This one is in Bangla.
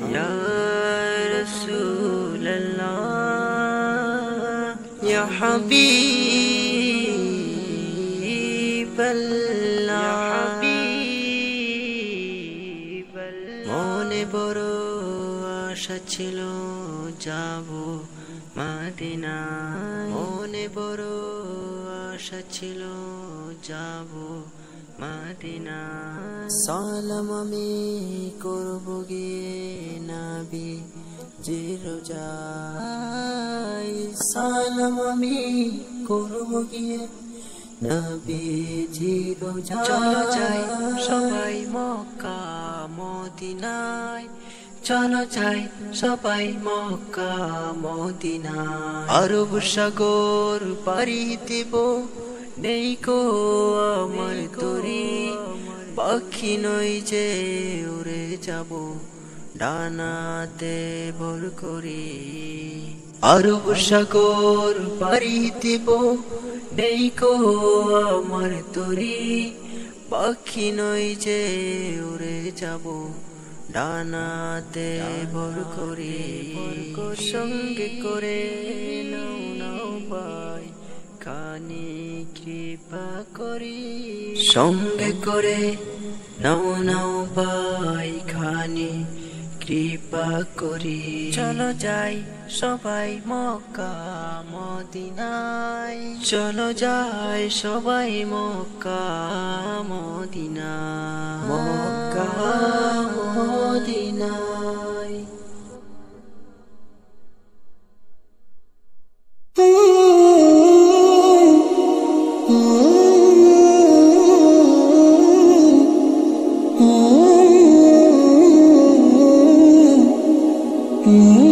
يا رسول الله يا حبيب الله মনে বড় আশা ছিল যাব মদিনা মনে বড় আশা ছিল যাব মদিনা সালাম আমি করব গিয়ে নবী জি রোজায় সালাম আমি করব গিয়ে নবী জি রোজায় চলো যাই সবাই মক্কা মদিনায় চলো যাই সবাই মক্কা মদিনায় আরব সাগর পাড়ি দেব নেই কো আমার তরি পাখি নই যে উড়ে যাব ডানাতে ভর করি আরব সাগর পাড়ি দেব নেই কো আমার তরি পাখি নই যে উড়ে যাব ডানাতে ভর করি সঙ্গে করে নাও নাও ভাই খানি কৃপা করি সঙ্গে করে নাও নাও ভাই খানি কৃপা করি চলো যাই সবাই মক্কা মদিনায় চলো যাই সবাই মক্কা মদিনা মক্কা মদিনায় Mm-hmm.